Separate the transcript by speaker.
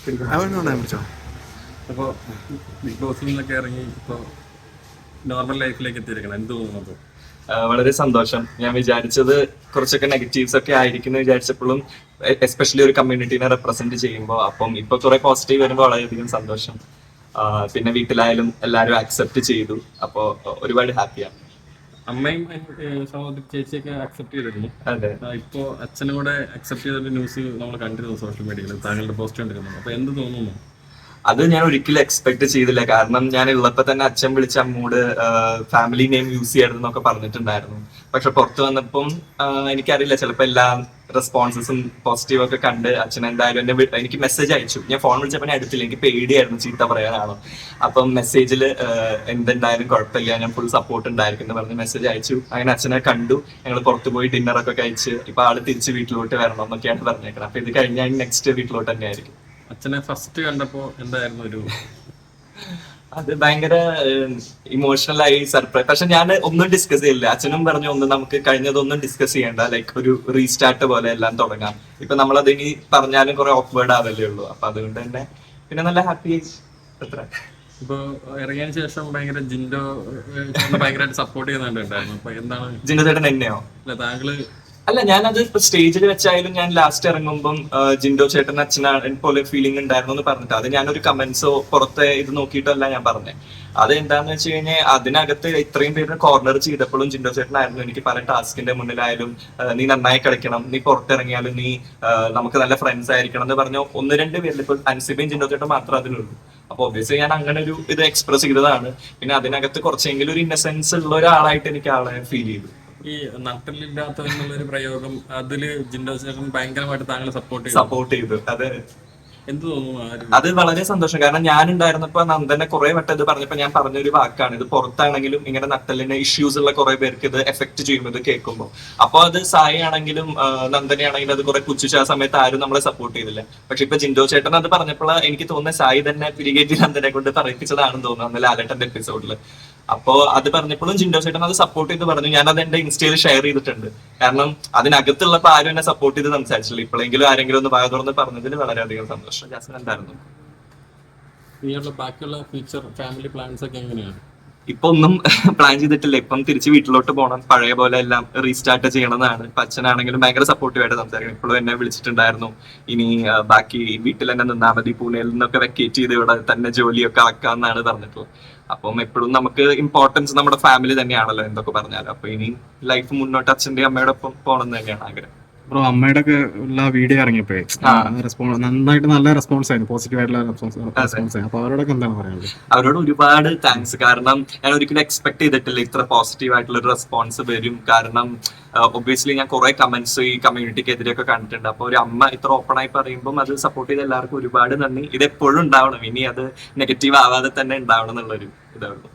Speaker 1: പിടിച്ചോ.
Speaker 2: അപ്പോൾ ബിഗ് ബോസിൽ നിന്നൊക്കെ ഇറങ്ങി ഇപ്പോൾ നോർമൽ ലൈഫിലേക്ക് എത്തിയിരിക്കണം, എന്ത് തോന്നുന്നു?
Speaker 3: വളരെ സന്തോഷം. ഞാൻ വിചാരിച്ചത് കുറച്ചൊക്കെ നെഗറ്റീവ്സ് ഒക്കെ ആയിരിക്കും എന്ന് വിചാരിച്ചപ്പോഴും, എസ്പെഷ്യലി ഒരു കമ്മ്യൂണിറ്റീനെ റെപ്രസെന്റ് ചെയ്യുമ്പോൾ, അപ്പം ഇപ്പൊ കുറെ പോസിറ്റീവ് വരുമ്പോൾ വളരെയധികം സന്തോഷം. പിന്നെ വീട്ടിലായാലും എല്ലാവരും അക്സെപ്റ്റ് ചെയ്തു, അപ്പോൾ ഒരുപാട് ഹാപ്പിയാണ്.
Speaker 2: അമ്മയും സഹോദരി ചേച്ചിയൊക്കെ അക്സെപ്റ്റ് ചെയ്തിരുന്നു.
Speaker 3: അതെ,
Speaker 2: ഇപ്പോ അച്ഛനും കൂടെ അക്സെപ്റ്റ് ചെയ്ത ന്യൂസ് നമ്മൾ കണ്ടിരുന്നു സോഷ്യൽ മീഡിയയിൽ, താങ്കളുടെ പോസ്റ്റ് കണ്ടിരുന്നു. അപ്പൊ എന്ത് തോന്നുന്നു?
Speaker 3: അത് ഞാൻ ഒരിക്കലും എക്സ്പെക്ട് ചെയ്തില്ല. കാരണം ഞാൻ ഉള്ളപ്പോ തന്നെ അച്ഛൻ വിളിച്ച അമ്മൂട് ഫാമിലി നെയിം യൂസ് ചെയ്യരുതെന്നൊക്കെ പറഞ്ഞിട്ടുണ്ടായിരുന്നു. പക്ഷെ പുറത്ത് വന്നപ്പം എനിക്കറിയില്ല, ചിലപ്പോൾ എല്ലാ റെസ്പോൺസസും പോസിറ്റീവ് ഒക്കെ കണ്ട് അച്ഛൻ എന്തായാലും എനിക്ക് മെസ്സേജ് അയച്ചു. ഞാൻ ഫോൺ വിളിച്ചപ്പോൾ ഞാൻ എടുത്തില്ല, എനിക്ക് പേടിയായിരുന്നു ചീത്ത പറയാനാണോ. അപ്പം മെസ്സേജിൽ എന്തെന്തായാലും കുഴപ്പമില്ല, ഞാൻ ഫുൾ സപ്പോർട്ട് ഉണ്ടായിരിക്കും എന്ന് പറഞ്ഞ് മെസ്സേജ് അയച്ചു. അങ്ങനെ അച്ഛനെ കണ്ടു, ഞങ്ങൾ പുറത്ത് പോയി ഡിന്നറൊക്കെ കഴിച്ച് ഇപ്പൊ ആള് തിരിച്ച് വീട്ടിലോട്ട് വരണം എന്നൊക്കെയാണ് പറഞ്ഞേക്കുന്നത്. അപ്പൊ ഇത് കഴിഞ്ഞാൽ നെക്സ്റ്റ് വീട്ടിലോട്ട് തന്നെ ആയിരിക്കും.
Speaker 2: അച്ഛനെ ഫസ്റ്റ് കണ്ടപ്പോ എന്തായിരുന്നു ഒരു
Speaker 3: അത് ഭയങ്കര ഇമോഷണൽ ആയി, സർപ്രൈസ്. പക്ഷെ ഞാൻ ഒന്നും ഡിസ്കസ് ചെയ്യില്ല. അച്ഛനും പറഞ്ഞു ഒന്നും നമുക്ക് കഴിഞ്ഞതൊന്നും ഡിസ്കസ് ചെയ്യണ്ട, ലൈക്ക് ഒരു റീസ്റ്റാർട്ട് പോലെ എല്ലാം തുടങ്ങാം. ഇപ്പൊ നമ്മളത് ഇനി പറഞ്ഞാലും കുറെ ഓക്വേർഡ് ആവല്ലേ ഉള്ളൂ. അപ്പൊ അതുകൊണ്ട് തന്നെ പിന്നെ നല്ല ഹാപ്പി. അത്ര
Speaker 2: ഇപ്പൊ ഇറങ്ങിയതിനു ശേഷം ഭയങ്കര ജിൻഡോ ഭയങ്കരമായിട്ട് സപ്പോർട്ട് ചെയ്യുന്നുണ്ടായിരുന്നു. അപ്പൊ എന്താണ്
Speaker 3: ജിൻഡോ ചേട്ടൻ എന്നെയോ?
Speaker 2: അല്ല, താങ്കള്
Speaker 3: അല്ല, ഞാനത് ഇപ്പൊ സ്റ്റേജിൽ വെച്ചായാലും ഞാൻ ലാസ്റ്റ് ഇറങ്ങുമ്പം ജിൻഡോ ചേട്ടൻ അച്ഛനാണ് പോലെ ഫീലിംഗ് ഉണ്ടായിരുന്നു എന്ന് പറഞ്ഞിട്ട്, അത് ഞാനൊരു കമന്റ്സോ പുറത്തെ ഇത് നോക്കിയിട്ടല്ല ഞാൻ പറഞ്ഞത്. അത് എന്താന്ന് വെച്ച് കഴിഞ്ഞാൽ അതിനകത്ത് ഇത്രയും പേര് കോർണർ ചെയ്തപ്പോഴും ജിൻഡോ ചേട്ടനായിരുന്നു എനിക്ക് പല ടാസ്കിന്റെ മുന്നിലായാലും നീ നന്നായി കളിക്കണം, നീ പുറത്തിറങ്ങിയാലും നീ നമുക്ക് നല്ല ഫ്രണ്ട്സ് ആയിരിക്കണം എന്ന് പറഞ്ഞു. ഒന്ന് രണ്ട് പേരിൽ ഇപ്പൊ അൻസിബയും ജിൻഡോ ചേട്ടൻ മാത്രം അതിനുള്ളൂ. അപ്പൊ ഒബ്വിയസ്ലി ഞാൻ അങ്ങനെ ഒരു ഇത് എക്സ്പ്രസ് ചെയ്തതാണ്. പിന്നെ അതിനകത്ത് കുറച്ചെങ്കിലും ഒരു ഇന്നസെൻസ് ഉള്ള ഒരാളായിട്ട് എനിക്ക് ആളെ ഫീൽ ചെയ്തു.
Speaker 2: ഈ നട്ടലില്ലാത്ത എന്നുള്ളൊരു പ്രയോഗം, അതില് ജിൻഡോ ചേട്ടൻ ഭയങ്കരമായിട്ട് താങ്കളെ സപ്പോർട്ട്
Speaker 3: ചെയ്തു. അതെ,
Speaker 2: എന്ത് തോന്നുന്നു?
Speaker 3: അത് വളരെ സന്തോഷം. കാരണം ഞാൻ ഉണ്ടായിരുന്നപ്പോ നന്ദനെ കുറെ വട്ടം ഇത് പറഞ്ഞപ്പോ ഞാൻ പറഞ്ഞൊരു വാക്കാണ്, ഇത് പുറത്താണെങ്കിലും ഇങ്ങനെ നട്ടലിന് ഇഷ്യൂസ് ഉള്ള കുറെ പേർക്ക് ഇത് എഫക്ട് ചെയ്യും ഇത് കേൾക്കുമ്പോൾ. അപ്പൊ അത് സായി ആണെങ്കിലും നന്ദനെ ആണെങ്കിലും അത് കുറെ പുച്ഛിച്ച ആ സമയത്ത് ആരും നമ്മളെ സപ്പോർട്ട് ചെയ്തില്ല. പക്ഷെ ഇപ്പൊ ജിൻഡോ ചേട്ടൻ അത് പറഞ്ഞപ്പോൾ എനിക്ക് തോന്നുന്നത് സായി തന്നെ പിരികേറ്റി നന്ദനെ കൊണ്ട് പറയിപ്പിച്ചതാണെന്ന് തോന്നുന്നു അന്ന് ലാലേട്ടന്റെ എപ്പിസോഡിൽ. അപ്പോ അത് പറഞ്ഞപ്പോഴും ജിൻഡോ ചേട്ടൻ അത് സപ്പോർട്ട് ചെയ്ത് പറഞ്ഞു. ഞാൻ അത് എന്റെ ഇൻസ്റ്റയിൽ ഷെയർ ചെയ്തിട്ടുണ്ട്. കാരണം അതിനകത്തുള്ളപ്പോ ആരും എന്നെ സപ്പോർട്ട് ചെയ്ത് സംസാരിച്ചില്ല. ഇപ്പോഴെങ്കിലും ആരെങ്കിലും ഒന്ന് വായ തുറന്ന് പറഞ്ഞതിൽ വളരെയധികം സന്തോഷം. ജാസ്മിൻ എന്തായിരുന്നു?
Speaker 2: ബാക്കിയുള്ള ഫ്യൂച്ചർ ഫാമിലി പ്ലാൻസ് ഒക്കെ എങ്ങനെയാണ്?
Speaker 3: ഇപ്പൊ ഒന്നും പ്ലാൻ ചെയ്തിട്ടില്ല. ഇപ്പം തിരിച്ച് വീട്ടിലോട്ട് പോകണം, പഴയ പോലെ എല്ലാം റീസ്റ്റാർട്ട് ചെയ്യണമെന്നാണ്. ഇപ്പൊ അച്ഛനാണെങ്കിലും ഭയങ്കര സപ്പോർട്ടീവായിട്ട് സംസാരിക്കണം. ഇപ്പോഴും എന്നെ വിളിച്ചിട്ടുണ്ടായിരുന്നു, ഇനി ബാക്കി വീട്ടിൽ തന്നെ നിന്നാ മതി, പൂനെയിൽ നിന്നൊക്കെ വെക്കേറ്റ് ചെയ്ത് ഇവിടെ തന്നെ ജോലിയൊക്കെ ആക്കാന്നാണ് പറഞ്ഞിട്ടുള്ളത്. അപ്പം എപ്പോഴും നമുക്ക് ഇമ്പോർട്ടൻസ് നമ്മുടെ ഫാമിലി തന്നെയാണല്ലോ എന്തൊക്കെ പറഞ്ഞാലും. അപ്പൊ ഇനി ലൈഫ് മുന്നോട്ട് അച്ഛന്റെ അമ്മയുടെ ഒപ്പം പോകണം എന്ന് തന്നെയാണ് ആഗ്രഹം.
Speaker 1: ബ്രോ, അമ്മയുടെ ഒക്കെ ഉള്ള വീഡിയോ ഇറങ്ങിയപ്പോഴേ നന്നായിട്ട് നല്ല റെസ്പോൺസ് ആയിരുന്നു, പോസിറ്റീവ് ആയിട്ടുള്ള റെസ്പോൺസ് ആയിരുന്നു. അപ്പൊ അവരോടൊക്കെ എന്താണ് പറയാനുള്ളത്?
Speaker 3: അവരോട് ഒരുപാട് താങ്ക്സ്. കാരണം ഞാൻ ഒരിക്കലും എക്സ്പെക്ട് ചെയ്തിട്ടില്ല ഇത്ര പോസിറ്റീവ് ആയിട്ടുള്ള ഒരു റെസ്പോൺസ് വരും. കാരണം ഒബ്വിയസ്ലി ഞാൻ കുറെ കമന്റ്സ് ഈ കമ്മ്യൂണിറ്റിക്ക് എതിരെയൊക്കെ കണ്ടിട്ടുണ്ട്. അപ്പൊ ഒരു അമ്മ ഇത്ര ഓപ്പൺ ആയി പറയുമ്പോൾ അത് സപ്പോർട്ട് ചെയ്ത എല്ലാവർക്കും ഒരുപാട് നന്ദി. ഇത് എപ്പോഴും ഉണ്ടാവണം, ഇനി അത് നെഗറ്റീവ് ആവാതെ തന്നെ ഉണ്ടാവണം എന്നുള്ളൊരു ഇതേ ഉള്ളൂ.